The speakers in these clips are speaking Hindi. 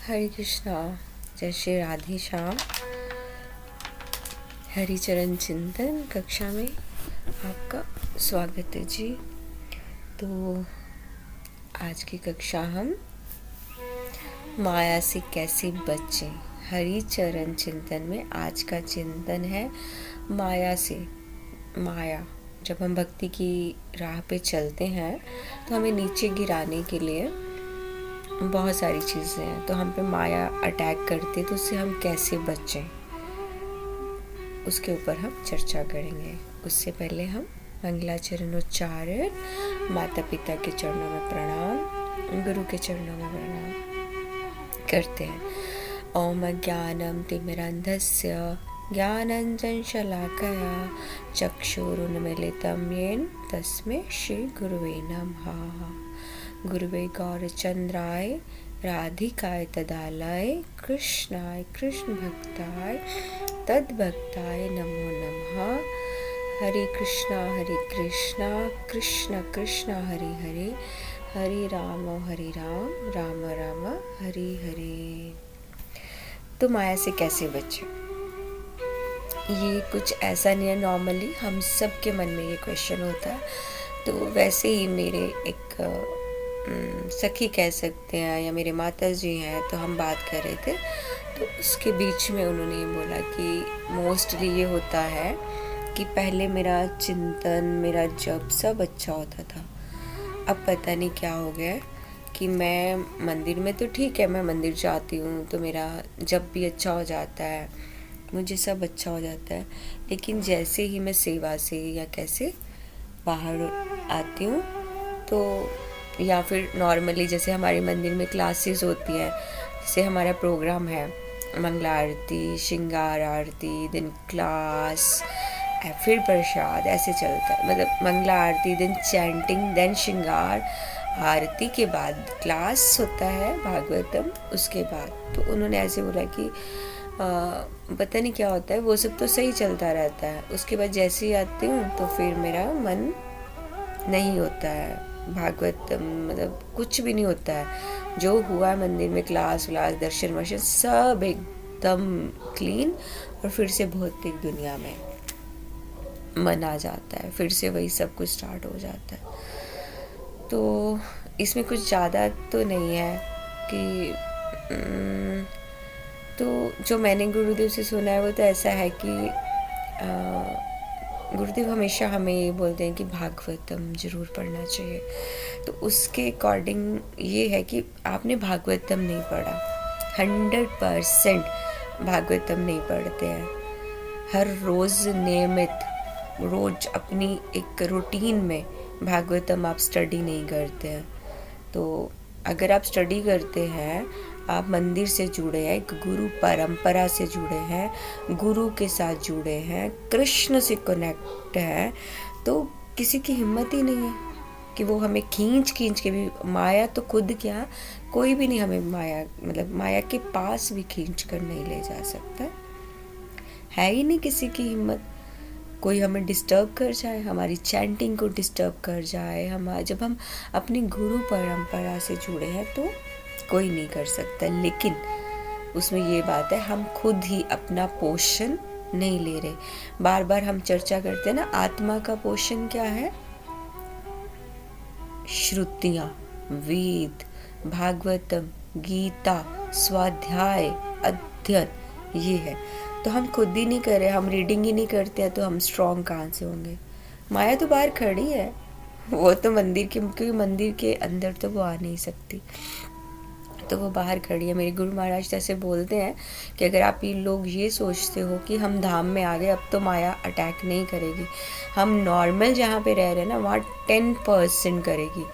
हरे कृष्णा। जय श्री राधे श्याम। हरिचरण चिंतन कक्षा में आपका स्वागत है जी। तो आज की कक्षा हम माया से कैसे बचें। हरिचरण चिंतन में आज का चिंतन है माया से। माया, जब हम भक्ति की राह पे चलते हैं तो हमें नीचे गिराने के लिए बहुत सारी चीज़ें हैं, तो हम पे माया अटैक करती है, तो उससे हम कैसे बचें उसके ऊपर हम चर्चा करेंगे। उससे पहले हम मंगलाचरण उच्चारण, माता पिता के चरणों में प्रणाम, गुरु के चरणों में प्रणाम करते हैं। ओम ज्ञानम तिमिरन्धस्य ज्ञानंजन शलाकया चक्षुरुन्मीलितं येन तस्मै श्री गुरुवे नमः। गुरुवे गौरचंद्राय राधिकाय तदालय कृष्णाय कृष्ण भक्ताय तद्भक्ताय नमो नमः। हरे कृष्णा कृष्ण कृष्ण हरे हरे, हरे राम राम राम हरे हरे। तो माया से कैसे बचें, ये कुछ ऐसा नहीं है। नॉर्मली हम सब के मन में ये क्वेश्चन होता है। तो वैसे ही मेरे एक सखी कह सकते हैं या मेरे माता जी हैं, तो हम बात कर रहे थे, तो उसके बीच में उन्होंने ये बोला कि मोस्टली ये होता है कि पहले मेरा चिंतन, मेरा जप सब अच्छा होता था। अब पता नहीं क्या हो गया कि मैं मंदिर में तो ठीक है, मैं मंदिर जाती हूँ तो मेरा जप भी अच्छा हो जाता है, मुझे सब अच्छा हो जाता है, लेकिन जैसे ही मैं सेवा से या कैसे बाहर आती हूँ तो या फिर नॉर्मली जैसे हमारे मंदिर में क्लासेस होती हैं, जैसे हमारा प्रोग्राम है मंगला आरती, श्रृंगार आरती, दिन क्लास, फिर प्रसाद, ऐसे चलता है। मतलब मंगला आरती, दिन चैंटिंग, देन श्रृंगार आरती के बाद क्लास होता है भागवतम, उसके बाद। तो उन्होंने ऐसे बोला कि पता नहीं क्या होता है, वो सब तो सही चलता रहता है, उसके बाद जैसे ही आती हूँ तो फिर मेरा मन नहीं होता है भागवतम, मतलब कुछ भी नहीं होता है। जो हुआ है मंदिर में क्लास व्लास, दर्शन वर्शन सब एकदम क्लीन, और फिर से भौतिक दुनिया में मन आ जाता है, फिर से वही सब कुछ स्टार्ट हो जाता है। तो इसमें कुछ ज़्यादा तो नहीं है कि तो जो मैंने गुरुदेव से सुना है वो तो ऐसा है कि गुरुदेव हमेशा हमें ये बोलते हैं कि भागवतम ज़रूर पढ़ना चाहिए। तो उसके अकॉर्डिंग ये है कि आपने भागवतम नहीं पढ़ा, 100% भागवतम नहीं पढ़ते हैं। हर रोज़ नियमित, रोज़ अपनी एक रूटीन में भागवतम आप स्टडी नहीं करते हैं। तो अगर आप स्टडी करते हैं, आप मंदिर से जुड़े हैं, एक गुरु परंपरा से जुड़े हैं, गुरु के साथ जुड़े हैं, कृष्ण से कनेक्ट हैं, तो किसी की हिम्मत ही नहीं है कि वो हमें खींच के भी, माया तो खुद क्या, कोई भी नहीं हमें माया, मतलब माया के पास भी खींच कर नहीं ले जा सकता है ही नहीं किसी की हिम्मत। कोई हमें डिस्टर्ब कर जाए, हमारी चैंटिंग को डिस्टर्ब कर जाए, जब हम अपनी गुरु परंपरा से जुड़े हैं तो कोई नहीं कर सकता। लेकिन उसमें ये बात है, हम खुद ही अपना पोषण नहीं ले रहे। बार बार हम चर्चा करते हैं ना, आत्मा का पोषण क्या है? श्रुतियाँ, वेद, भागवतम, गीता, स्वाध्याय, अध्ययन, ये है। तो हम खुद ही नहीं कर रहे, हम रीडिंग ही नहीं करते हैं, तो हम स्ट्रॉन्ग कहाँ से होंगे? माया तो बाहर खड़ी है, वो तो मंदिर के, क्योंकि मंदिर के अंदर तो वो आ नहीं सकती, तो वो बाहर खड़ी है। मेरे गुरु महाराज जैसे बोलते हैं कि अगर आप ये लोग ये सोचते हो कि हम धाम में आ गए, अब तो माया अटैक नहीं करेगी, हम नॉर्मल जहाँ पे रह रहे हैं ना, वहाँ 10% करेगी।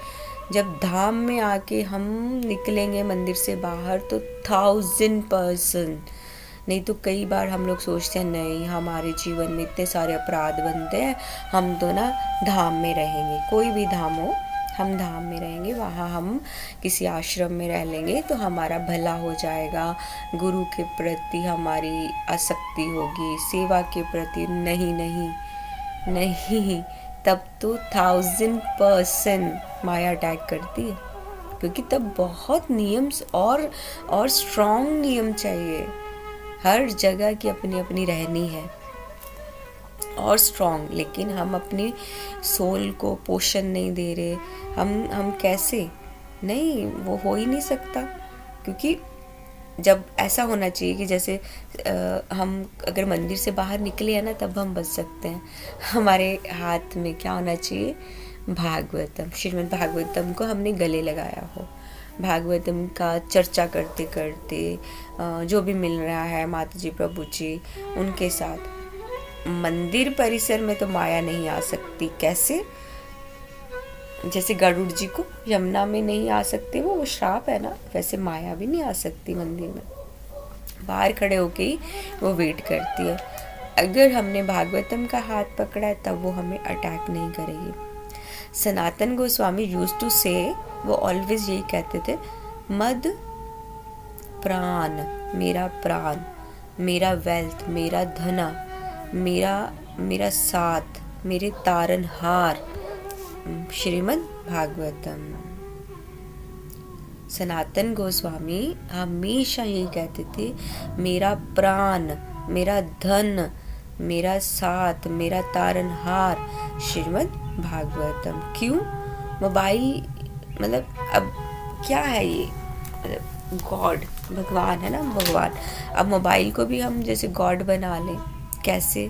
जब धाम में आके हम निकलेंगे मंदिर से बाहर तो 1000%। नहीं तो कई बार हम लोग सोचते हैं नहीं, हमारे जीवन में इतने सारे अपराध बनते हैं, हम तो ना धाम में रहेंगे, कोई भी धाम हो, हम धाम में रहेंगे, वहाँ हम किसी आश्रम में रह लेंगे तो हमारा भला हो जाएगा, गुरु के प्रति हमारी आसक्ति होगी, सेवा के प्रति नहीं नहीं नहीं, तब तो 1000% माया अटैक करती है। क्योंकि तब बहुत नियम और स्ट्रॉन्ग नियम चाहिए। हर जगह की अपनी अपनी रहनी है और स्ट्रॉन्ग, लेकिन हम अपनी सोल को पोषण नहीं दे रहे। हम कैसे, नहीं, वो हो ही नहीं सकता। क्योंकि जब ऐसा होना चाहिए कि जैसे हम अगर मंदिर से बाहर निकले हैं ना, तब हम बच सकते हैं। हमारे हाथ में क्या होना चाहिए, भागवतम, श्रीमद् भागवतम को हमने गले लगाया हो, भागवतम का चर्चा करते करते जो भी मिल रहा है माता जी प्रभु जी उनके साथ। मंदिर परिसर में तो माया नहीं आ सकती। कैसे, जैसे गरुड़ जी को यमुना में नहीं आ सकते, वो श्राप है ना, वैसे माया भी नहीं आ सकती मंदिर में। बाहर खड़े होके ही वो वेट करती है। अगर हमने भागवतम का हाथ पकड़ा है तब वो हमें अटैक नहीं करेगी। सनातन गोस्वामी यूज्ड टू से, वो ऑलवेज यही कहते थे, मद प्राण, मेरा प्राण, मेरा वेल्थ, मेरा धना, मेरा साथ, मेरे तारनहार, श्रीमद् भागवतम। सनातन गोस्वामी हमेशा यही कहते थे, मेरा प्राण, मेरा धन, मेरा साथ, मेरा तारनहार, श्रीमद् भागवतम। क्यों? मोबाइल मतलब अब क्या है ये, मतलब गॉड, भगवान है ना, भगवान। अब मोबाइल को भी हम जैसे गॉड बना लें, कैसे?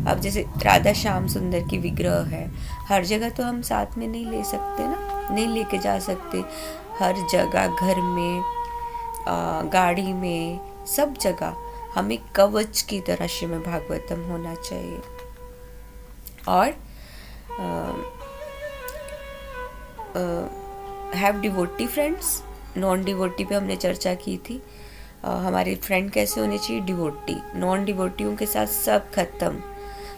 अब जैसे राधा श्याम सुंदर की विग्रह है, हर जगह तो हम साथ में नहीं ले सकते ना, नहीं लेके जा सकते। हर जगह, घर में, गाड़ी में, सब जगह हमें कवच की तरह श्रीमद् भागवतम होना चाहिए। और have devotee friends. Non devotee पे हमने चर्चा की थी। हमारे फ्रेंड कैसे होने चाहिए, डिवोटी। नॉन डिवोटियों के साथ सब खत्म,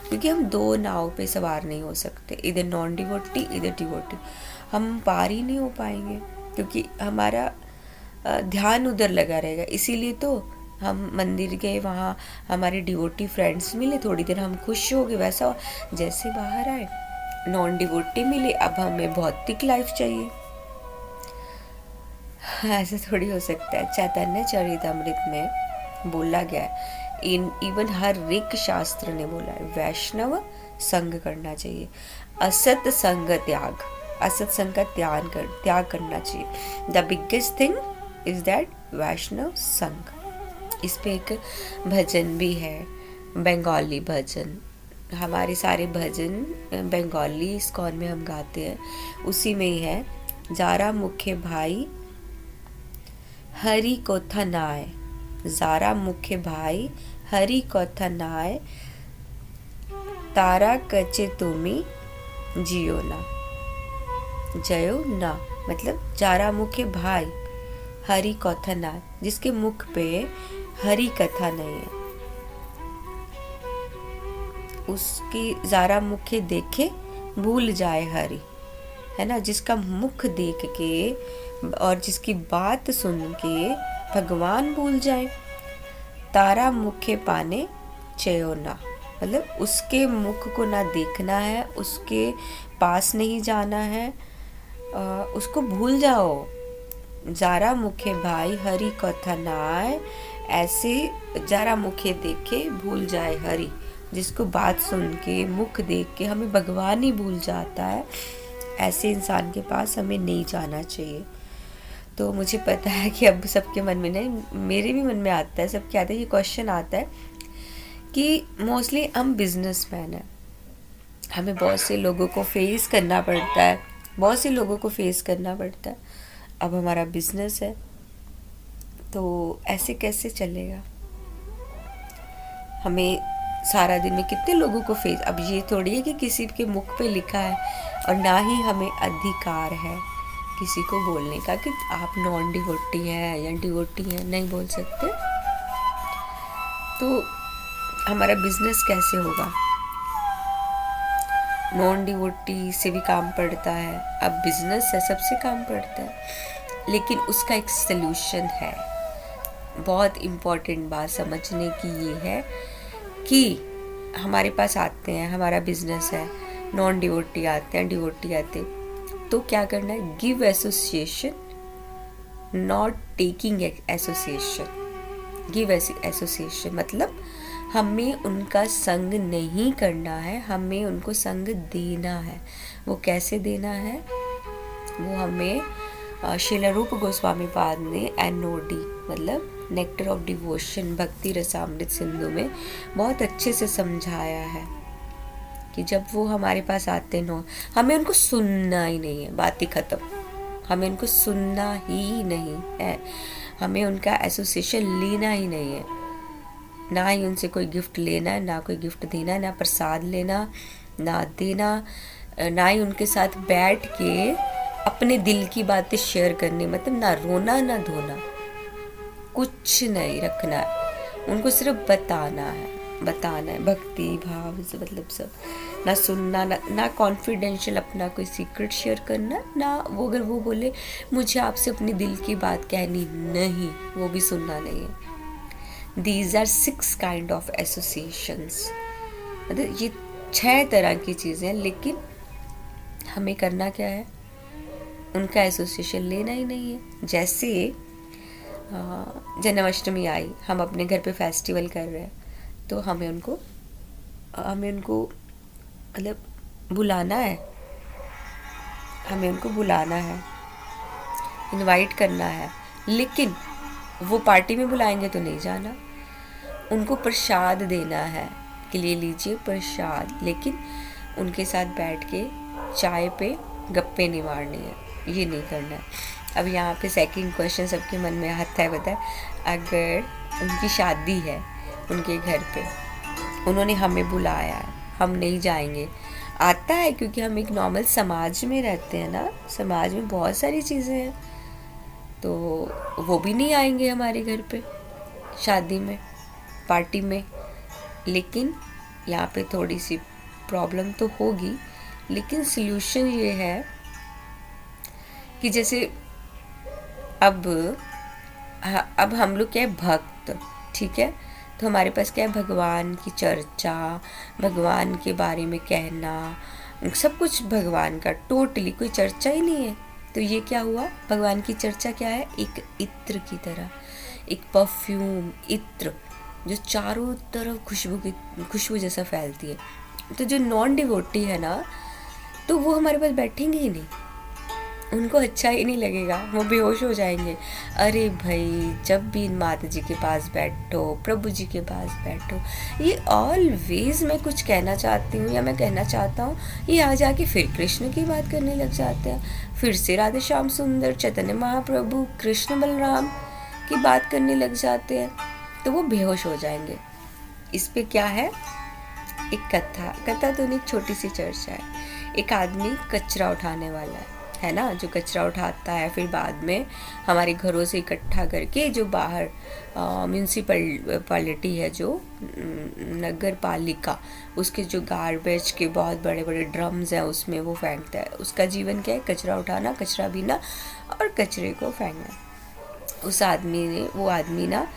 क्योंकि हम दो नाव पे सवार नहीं हो सकते, इधर नॉन डिवोटी इधर डिवोटी। हम पार ही नहीं हो पाएंगे, क्योंकि हमारा ध्यान उधर लगा रहेगा। इसीलिए तो हम मंदिर गए, वहाँ हमारे डिवोटी फ्रेंड्स मिले, थोड़ी देर हम खुश हो गए। वैसा जैसे बाहर आए नॉन डिवोटी मिले, अब हमें भौतिक लाइफ चाहिए। ऐसे थोड़ी हो सकता है। चैतन्य चरितमृत में बोला गया है, इवन हर एक शास्त्र ने बोला है, वैष्णव संग करना चाहिए, असत संग त्याग, असत संग का त्याग करना चाहिए। The biggest thing is that Vaishnav संग। इस पे एक भजन भी है, बंगाली भजन। हमारे सारे भजन बंगाली इस्कॉन में हम गाते हैं, उसी में ही है, जारा मुख्य भाई हरि को थनाए, जारा मुख्य भाई हरि को थनाए, तारा कचे तुमी जियो ना, जयो ना। मतलब जारा मुख्य भाई हरि कथा ना, जिसके मुख पे हरि कथा नहीं है, उसकी जारा मुख्य देखे भूल जाए हरि, है ना। जिसका मुख देख के और जिसकी बात सुन के भगवान भूल जाए। तारा मुख्य पाने चयो ना, मतलब उसके मुख को ना देखना है, उसके पास नहीं जाना है, उसको भूल जाओ। जारा मुखे भाई हरि कथा नाय, ऐसे जारा मुखे देखे भूल जाए हरि, जिसको बात सुन के मुख देख के हमें भगवान ही भूल जाता है, ऐसे इंसान के पास हमें नहीं जाना चाहिए। तो मुझे पता है कि अब सबके मन में नहीं, मेरे भी मन में आता है, सबके आता है, ये क्वेश्चन आता है कि मोस्टली हम बिजनेसमैन हैं, हमें बहुत से लोगों को फेस करना पड़ता है, बहुत से लोगों को फेस करना पड़ता है। अब हमारा बिजनेस है तो ऐसे कैसे चलेगा? हमें सारा दिन में कितने लोगों को फेस, अब ये थोड़ी है कि किसी के मुख पे लिखा है, और ना ही हमें अधिकार है किसी को बोलने का कि आप नॉन डिवोटी हैं या डिवोटी हैं, नहीं बोल सकते। तो हमारा बिजनेस कैसे होगा? नॉन डिवोटी से भी काम पड़ता है, अब बिजनेस है, सबसे काम पड़ता है, लेकिन उसका एक सलूशन है। बहुत इम्पोर्टेंट बात समझने की ये है कि हमारे पास आते हैं, हमारा बिजनेस है, नॉन डिवोटी आते हैं, डिवोटी आते, तो क्या करना है? Give association not taking association, give association मतलब हमें उनका संग नहीं करना है, हमें उनको संग देना है। वो कैसे देना है? वो हमें श्रील रूप गोस्वामी पाद ने NOD मतलब नेक्टर ऑफ डिवोशन भक्ति रसामृत सिंधु में बहुत अच्छे से समझाया है कि जब वो हमारे पास आते हैं हमें उनको सुनना ही नहीं है, बात ही खत्म। हमें उनको सुनना ही नहीं है, हमें उनका एसोसिएशन लेना ही नहीं है, ना ही उनसे कोई गिफ्ट लेना है, ना कोई गिफ्ट देना है, ना प्रसाद लेना ना देना, ना ही उनके साथ बैठ के अपने दिल की बातें शेयर करनी, मतलब ना रोना ना धोना, कुछ नहीं रखना है। उनको सिर्फ बताना है भक्ति भाव से, मतलब सब ना सुनना, ना कॉन्फिडेंशियल अपना कोई सीक्रेट शेयर करना, ना वो अगर वो बोले मुझे आपसे अपनी दिल की बात कहनी, नहीं, वो भी सुनना नहीं है। These are 6 kind of associations, मतलब ये 6 तरह की चीज़ें, लेकिन हमें करना क्या है? उनका एसोसिएशन लेना ही नहीं है। जैसे जन्माष्टमी आई, हम अपने घर पे फेस्टिवल कर रहे हैं, तो हमें उनको मतलब बुलाना है, इनवाइट करना है, लेकिन वो पार्टी में बुलाएंगे तो नहीं जाना। उनको प्रसाद देना है कि ले लीजिए प्रसाद, लेकिन उनके साथ बैठ के चाय पे गप्पे नहीं मारनी है, ये नहीं करना है। अब यहाँ पे सेकंड क्वेश्चन सबके मन में आता है, बताए अगर उनकी शादी है उनके घर पे, उन्होंने हमें बुलाया है, हम नहीं जाएंगे, आता है क्योंकि हम एक नॉर्मल समाज में रहते हैं ना, समाज में बहुत सारी चीज़ें हैं, तो वो भी नहीं आएंगे हमारे घर पे शादी में पार्टी में। लेकिन यहाँ पे थोड़ी सी प्रॉब्लम तो होगी, लेकिन सल्यूशन ये है कि जैसे अब हम लोग क्या है, भक्त, ठीक है, तो हमारे पास क्या है, भगवान की चर्चा, भगवान के बारे में कहना, सब कुछ भगवान का, टोटली कोई चर्चा ही नहीं है। तो ये क्या हुआ, भगवान की चर्चा क्या है, एक इत्र की तरह, एक परफ्यूम इत्र जो चारों तरफ खुशबू जैसा फैलती है। तो जो नॉन डिवोटी है ना, तो वो हमारे पास बैठेंगे ही नहीं, उनको अच्छा ही नहीं लगेगा, वो बेहोश हो जाएंगे। अरे भाई, जब भी माता जी के पास बैठो, प्रभु जी के पास बैठो, ये ऑलवेज मैं कुछ कहना चाहती हूँ या मैं कहना चाहता हूँ, ये आ जाके फिर कृष्ण की बात करने लग जाते हैं, फिर से राधे श्याम सुंदर, चैतन्य महाप्रभु, कृष्ण बलराम की बात करने लग जाते हैं, तो वो बेहोश हो जाएंगे। इस पे क्या है, एक कथा तो नहीं, एक छोटी सी चर्चा है। एक आदमी कचरा उठाने वाला है ना, जो कचरा उठाता है, फिर बाद में हमारे घरों से इकट्ठा करके जो बाहर म्यूनसिपैलिटी है, जो नगर पालिका, उसके जो गार्बेज के बहुत बड़े बड़े ड्रम्स हैं, उसमें वो फेंकता है। उसका जीवन क्या है, कचरा उठाना, कचरा बीना और कचरे को फेंकना। वो आदमी ना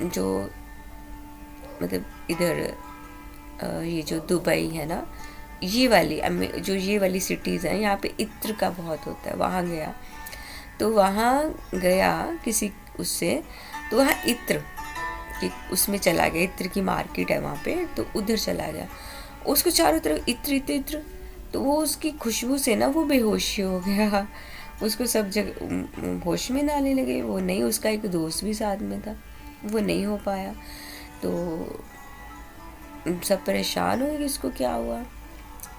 जो मतलब इधर ये जो दुबई है ना, ये वाली सिटीज़ हैं, यहाँ पे इत्र का बहुत होता है, वहाँ गया, तो वहाँ गया किसी उससे, तो वहाँ इत्र कि उसमें चला गया, इत्र की मार्केट है वहाँ पे, तो उधर चला गया, उसको चारों तरफ इत्र, तो वो उसकी खुशबू से ना वो बेहोश हो गया, उसको सब जगह होश में ना आने लगे। वो नहीं, उसका एक दोस्त भी साथ में था, वो नहीं हो पाया, तो सब परेशान हो गए, इसको क्या हुआ।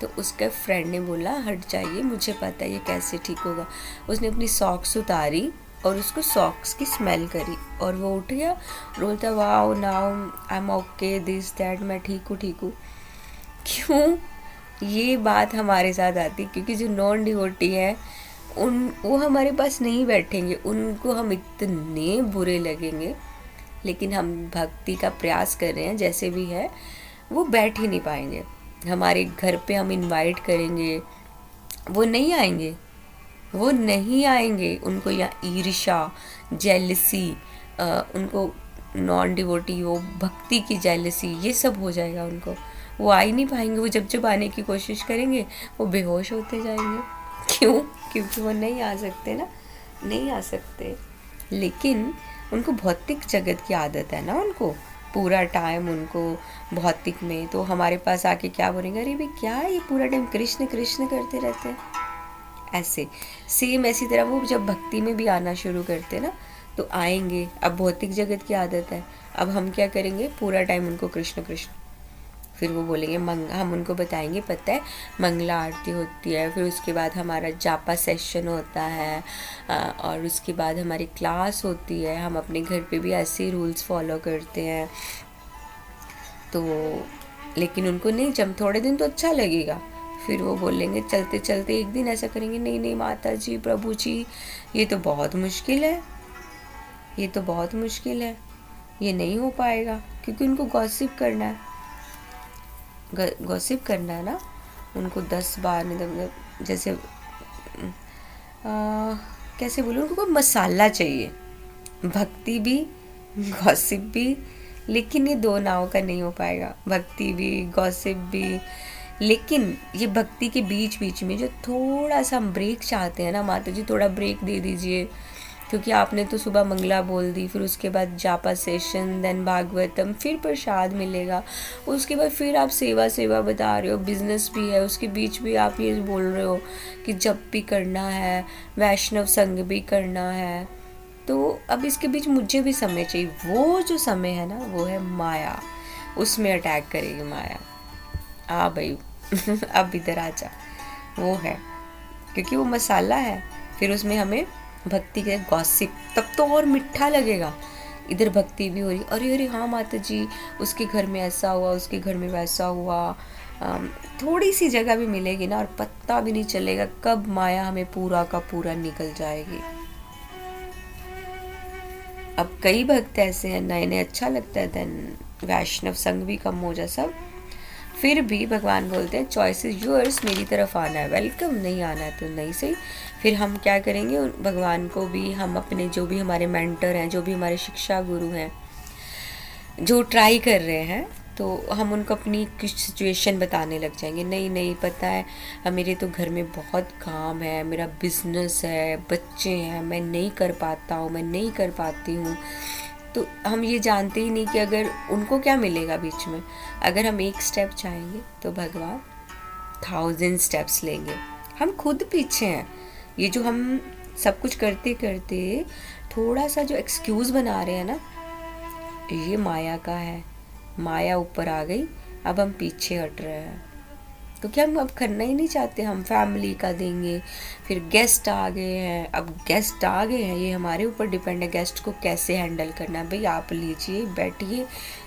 तो उसके फ्रेंड ने बोला हट जाइए, मुझे पता है ये कैसे ठीक होगा। उसने अपनी सॉक्स उतारी और उसको सॉक्स की स्मेल करी और वो उठ गया, बोलता wow now I am okay, this that, मैं ठीक हूँ। क्यों ये बात हमारे साथ आती, क्योंकि जो नॉन डिवोटी है वो हमारे पास नहीं बैठेंगे, उनको हम इतने बुरे लगेंगे, लेकिन हम भक्ति का प्रयास कर रहे हैं जैसे भी है, वो बैठ ही नहीं पाएंगे। हमारे घर पे हम इनवाइट करेंगे, वो नहीं आएंगे, उनको यहाँ ईर्ष्या, जेलसी, उनको नॉन डिवोटी, वो भक्ति की जेलसी, ये सब हो जाएगा उनको, वो आ ही नहीं पाएंगे। वो जब आने की कोशिश करेंगे वो बेहोश होते जाएंगे। क्यों? क्योंकि वो नहीं आ सकते ना, नहीं आ सकते, लेकिन उनको भौतिक जगत की आदत है ना, उनको पूरा टाइम उनको भौतिक में, तो हमारे पास आके क्या बोलेंगे, अरे भाई क्या ये पूरा टाइम कृष्ण कृष्ण करते रहते हैं। ऐसे सेम ऐसी तरह वो जब भक्ति में भी आना शुरू करते हैं ना, तो आएंगे, अब भौतिक जगत की आदत है, अब हम क्या करेंगे, पूरा टाइम उनको कृष्ण कृष्ण। फिर वो बोलेंगे हम उनको बताएंगे, पता है मंगला आरती होती है, फिर उसके बाद हमारा जापा सेशन होता है, और उसके बाद हमारी क्लास होती है, हम अपने घर पे भी ऐसे रूल्स फॉलो करते हैं। तो लेकिन उनको नहीं, जब थोड़े दिन तो अच्छा लगेगा, फिर वो बोलेंगे चलते चलते एक दिन ऐसा करेंगे, नहीं नहीं माता जी प्रभु जी ये तो बहुत मुश्किल है, ये तो बहुत मुश्किल है, ये नहीं हो पाएगा, क्योंकि उनको गॉसिप करना है, गॉसिप करना है ना उनको 10 बार, मतलब जैसे कैसे बोलूँ, उनको कोई मसाला चाहिए, भक्ति भी गॉसिप भी, लेकिन ये दो नाव का नहीं हो पाएगा, भक्ति भी गॉसिप भी। लेकिन ये भक्ति के बीच बीच में जो थोड़ा सा हम ब्रेक चाहते हैं ना, माता जी थोड़ा ब्रेक दे दीजिए, क्योंकि आपने तो सुबह मंगला बोल दी, फिर उसके बाद जापा सेशन, देन भागवतम, फिर प्रसाद मिलेगा, उसके बाद फिर आप सेवा सेवा बता रहे हो, बिजनेस भी है, उसके बीच भी आप ये बोल रहे हो कि जप भी करना है, वैष्णव संग भी करना है, तो अब इसके बीच मुझे भी समय चाहिए। वो जो समय है ना, वो है माया, उसमें अटैक करेगी माया। आ भाई अब इधर आ जा, वो है, क्योंकि वो मसाला है, फिर उसमें हमें भक्ति के गॉसिप, तब तो और मीठा लगेगा। इधर भक्ति भी हो रही, अरे अरे हाँ माता जी उसके घर में ऐसा हुआ, उसके घर में वैसा हुआ, थोड़ी सी जगह भी मिलेगी ना, और पता भी नहीं चलेगा कब माया हमें पूरा का पूरा निकल जाएगी। अब कई भक्त ऐसे हैं, नए नए अच्छा लगता है, देन वैष्णव संग भी कम हो जा सब, फिर भी भगवान बोलते हैं चॉइस इज योर्स, मेरी तरफ आना है वेलकम, नहीं आना है तो नहीं सही। फिर हम क्या करेंगे, भगवान को भी, हम अपने जो भी हमारे मेंटर हैं, जो भी हमारे शिक्षा गुरु हैं, जो ट्राई कर रहे हैं, तो हम उनको अपनी कुछ सिचुएशन बताने लग जाएंगे, नहीं नहीं पता है मेरे तो घर में बहुत काम है, मेरा बिजनेस है, बच्चे हैं, मैं नहीं कर पाता हूँ, मैं नहीं कर पाती हूँ। तो हम ये जानते ही नहीं कि अगर उनको क्या मिलेगा बीच में, अगर हम एक स्टेप चाहेंगे तो भगवान 1000 स्टेप्स लेंगे, हम खुद पीछे हैं। ये जो हम सब कुछ करते करते थोड़ा सा जो एक्सक्यूज़ बना रहे हैं ना, ये माया का है, माया ऊपर आ गई, अब हम पीछे हट रहे हैं, क्योंकि हम अब करना ही नहीं चाहते, हम फैमिली का देंगे, फिर गेस्ट आ गए हैं, अब गेस्ट आ गए हैं, ये हमारे ऊपर डिपेंड है गेस्ट को कैसे हैंडल करना है। भाई आप लीजिए बैठिए,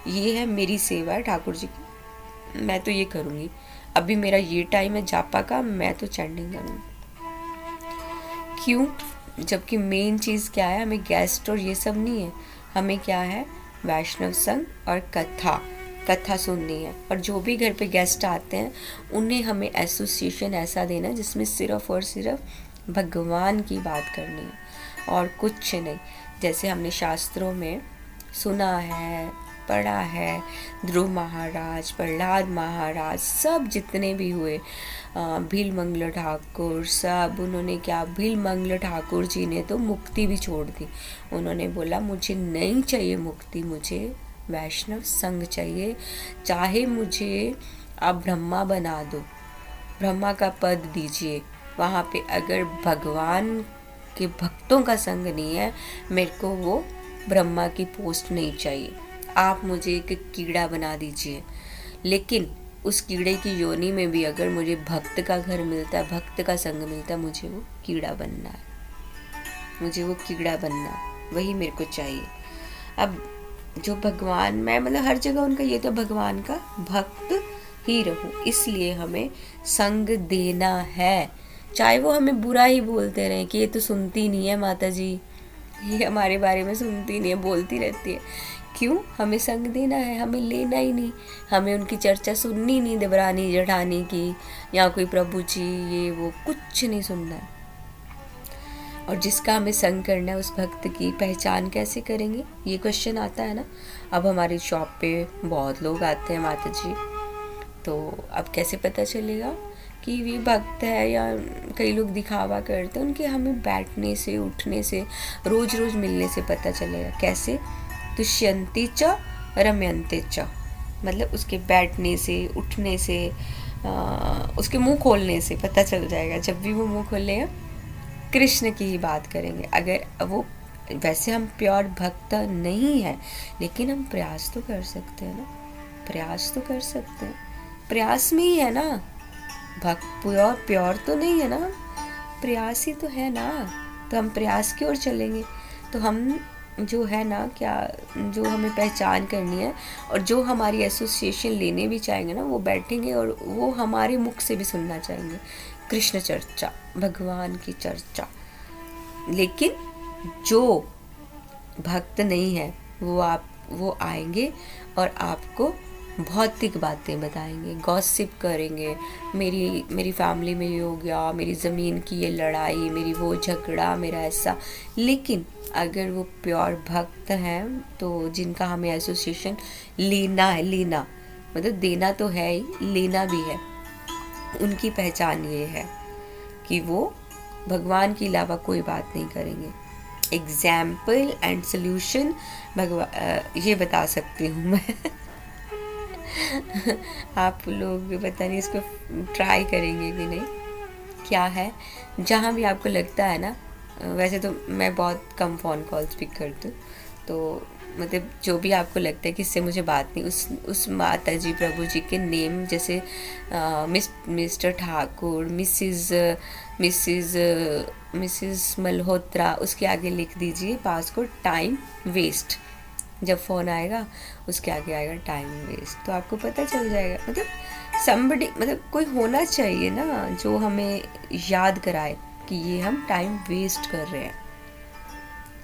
ये है मेरी सेवा है ठाकुर जी की, मैं तो ये करूँगी, अभी मेरा ये टाइम है जापा का, मैं तो चैंटिंग करूँगी। क्यों? जबकि मेन चीज़ क्या है, हमें गेस्ट और ये सब नहीं है, हमें क्या है, वैष्णव संग और कथा सुननी है। और जो भी घर पे गेस्ट आते हैं उन्हें हमें एसोसिएशन ऐसा देना जिसमें सिर्फ और सिर्फ भगवान की बात करनी है और कुछ नहीं। जैसे हमने शास्त्रों में सुना है, पढ़ा है, ध्रुव महाराज, प्रहलाद महाराज, सब जितने भी हुए, भीलमंगल ठाकुर, सब उन्होंने क्या, भीलमंगल ठाकुर जी ने तो मुक्ति भी छोड़ दी। उन्होंने बोला मुझे नहीं चाहिए मुक्ति, मुझे वैष्णव संग चाहिए, चाहे मुझे आप ब्रह्मा बना दो, ब्रह्मा का पद दीजिए, वहाँ पे अगर भगवान के भक्तों का संग नहीं है, मेरे को वो ब्रह्मा की पोस्ट नहीं चाहिए, आप मुझे एक कीड़ा बना दीजिए, लेकिन उस कीड़े की योनि में भी अगर मुझे भक्त का घर मिलता है, भक्त का संग मिलता है, मुझे वो कीड़ा बनना है, मुझे वो कीड़ा बनना, वही मेरे को चाहिए। अब जो भगवान, मैं मतलब हर जगह उनका ये तो भगवान का भक्त ही रहूं, इसलिए हमें संग देना है, चाहे वो हमें बुरा ही बोलते रहें कि ये तो सुनती नहीं है माता जी, ये हमारे बारे में सुनती नहीं है, बोलती रहती है। क्यों? हमें संग देना है, हमें लेना ही नहीं, हमें उनकी चर्चा सुननी नहीं, देवरानी जेठानी की या कोई प्रभु जी ये वो कुछ नहीं सुनना है। और जिसका हमें संग करना है उस भक्त की पहचान कैसे करेंगे, ये क्वेश्चन आता है ना। अब हमारी शॉप पे बहुत लोग आते हैं माता जी, तो अब कैसे पता चलेगा कि वे भक्त है या कई लोग दिखावा करते हैं, उनके हमें बैठने से, उठने से, रोज रोज मिलने से पता चलेगा। कैसे? तुष्यंती च रमयंती च, मतलब उसके बैठने से, उठने से, उसके मुंह खोलने से पता चल जाएगा। जब भी वो मुंह खोलेगा कृष्ण की ही बात करेंगे। अगर वो, वैसे हम प्योर भक्त नहीं है, लेकिन हम प्रयास तो कर सकते हैं ना, प्रयास तो कर सकते हैं, प्रयास में ही है ना। भक्त प्योर तो नहीं है ना, प्रयास ही तो है ना। तो हम प्रयास की ओर चलेंगे तो हम जो है ना, क्या जो हमें पहचान करनी है और जो हमारी एसोसिएशन लेने भी चाहेंगे ना, वो बैठेंगे और वो हमारे मुख से भी सुनना चाहेंगे कृष्ण चर्चा, भगवान की चर्चा। लेकिन जो भक्त नहीं है वो आएंगे और आपको भौतिक बातें बताएंगे, गॉसिप करेंगे, मेरी फैमिली में ये हो गया, मेरी ज़मीन की ये लड़ाई, मेरी वो झगड़ा, मेरा ऐसा। लेकिन अगर वो प्योर भक्त हैं, तो जिनका हमें एसोसिएशन लेना मतलब देना तो है ही, लेना भी है, उनकी पहचान ये है कि वो भगवान के अलावा कोई बात नहीं करेंगे। एग्जाम्पल एंड सोल्यूशन ये बता सकती हूँ मैं। आप लोग पता नहीं इसको ट्राई करेंगे कि नहीं। क्या है, जहाँ भी आपको लगता है ना, वैसे तो मैं बहुत कम फ़ोन कॉल्स पिक करती हूँ, तो मतलब जो भी आपको लगता है कि इससे मुझे बात नहीं, उस माता जी प्रभु जी के नेम, जैसे मिस्टर ठाकुर, मिसिस मल्होत्रा, उसके आगे लिख दीजिए पास को टाइम वेस्ट। जब फ़ोन आएगा उसके आगे आएगा टाइम वेस्ट, तो आपको पता चल जाएगा। मतलब somebody, मतलब कोई होना चाहिए ना जो हमें याद कराए कि ये हम टाइम वेस्ट कर रहे हैं।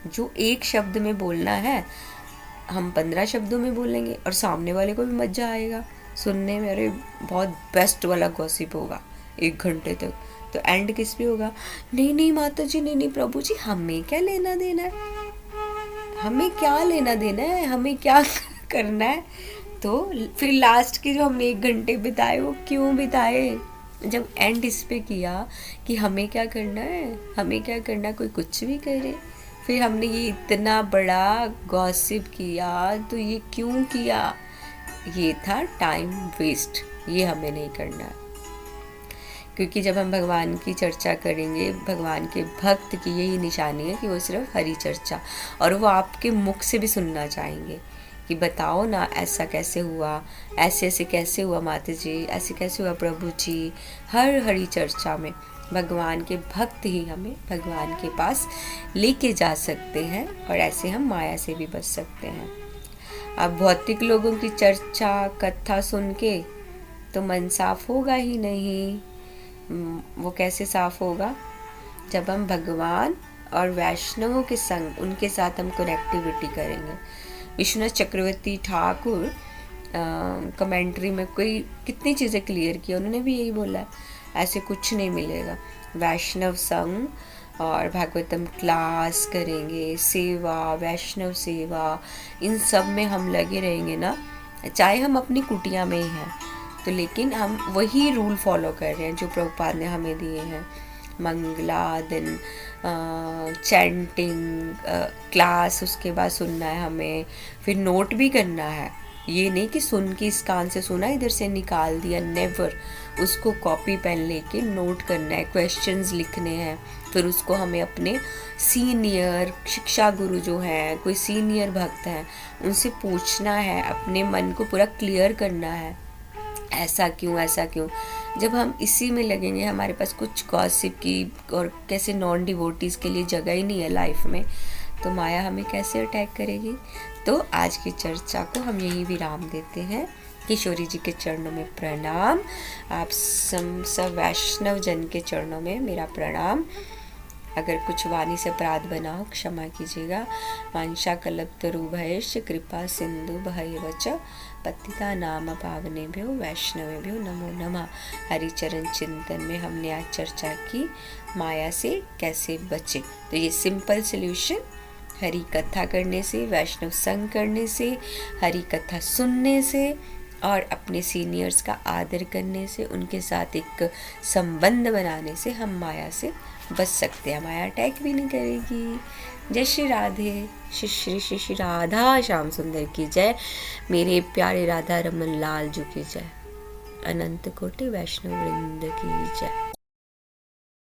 जो एक शब्द में बोलना है हम 15 शब्दों में बोलेंगे और सामने वाले को भी मज़ा आएगा सुनने में। अरे बहुत बेस्ट वाला गॉसिप होगा 1 घंटे तक। तो एंड किस पे होगा? नहीं माता जी, नहीं प्रभु जी, हमें क्या लेना देना है, हमें क्या लेना देना है, हमें क्या करना है। तो फिर लास्ट के जो हमने 1 घंटे बिताए वो क्यों बिताए? जब एंड इस पे किया कि हमें क्या करना है, हमें क्या करना, कोई कुछ भी करे। फिर हमने ये इतना बड़ा गॉसिप किया, तो ये क्यों किया? ये था टाइम वेस्ट, ये हमें नहीं करना है। क्योंकि जब हम भगवान की चर्चा करेंगे, भगवान के भक्त की यही निशानी है कि वो सिर्फ हरि चर्चा, और वो आपके मुख से भी सुनना चाहेंगे कि बताओ ना ऐसा कैसे हुआ, ऐसे कैसे हुआ माता जी, ऐसे कैसे हुआ प्रभु जी। हर हरि चर्चा में भगवान के भक्त ही हमें भगवान के पास लेके जा सकते हैं, और ऐसे हम माया से भी बच सकते हैं। अब भौतिक लोगों की चर्चा कथा सुन के तो मन साफ होगा ही नहीं। वो कैसे साफ होगा? जब हम भगवान और वैष्णवों के संग, उनके साथ हम कनेक्टिविटी करेंगे। विश्वनाथ चक्रवर्ती ठाकुर कमेंट्री में कितनी चीज़ें क्लियर की, उन्होंने भी यही बोला, ऐसे कुछ नहीं मिलेगा। वैष्णव संग और भागवतम क्लास करेंगे, सेवा, वैष्णव सेवा, इन सब में हम लगे रहेंगे ना, चाहे हम अपनी कुटिया में ही हैं, तो लेकिन हम वही रूल फॉलो कर रहे हैं जो प्रभुपाद ने हमें दिए हैं। मंगला दिन चैंटिंग क्लास, उसके बाद सुनना है हमें, फिर नोट भी करना है। ये नहीं कि सुन के इस कान से सुना इधर से निकाल दिया, नेवर। उसको कॉपी पेन लेके नोट करना है, क्वेश्चंस लिखने हैं, फिर उसको हमें अपने सीनियर शिक्षा गुरु जो हैं, कोई सीनियर भक्त हैं, उनसे पूछना है, अपने मन को पूरा क्लियर करना है, ऐसा क्यों। जब हम इसी में लगेंगे, हमारे पास कुछ गॉसिप की और कैसे नॉन डिवोटीज़ के लिए जगह ही नहीं है लाइफ में, तो माया हमें कैसे अटैक करेगी। तो आज की चर्चा को हम यही विराम देते हैं। किशोरी जी के चरणों में प्रणाम, आप सब वैष्णव जन के चरणों में मेरा प्रणाम। अगर कुछ वाणी से अपराध बना हो क्षमा कीजिएगा। वांछा कल्पतरुभ्यश्च कृपा सिंधु भैवच पतिता नाम पावनेभ्यो वैष्णवेभ्यो नमो नमः। हरिचरण चिंतन में हमने आज चर्चा की माया से कैसे बचे। तो ये सिंपल सॉल्यूशन, हरि कथा करने से, वैष्णव संग करने से, हरि कथा सुनने से, और अपने सीनियर्स का आदर करने से, उनके साथ एक संबंध बनाने से हम माया से बच सकते हैं। माया अटैक भी नहीं करेगी। जय श्री राधे। श्री श्री राधा श्याम सुंदर की जय। मेरे प्यारे राधा रमन लाल जी की जय। अनंत कोटि वैष्णव वृंद की जय।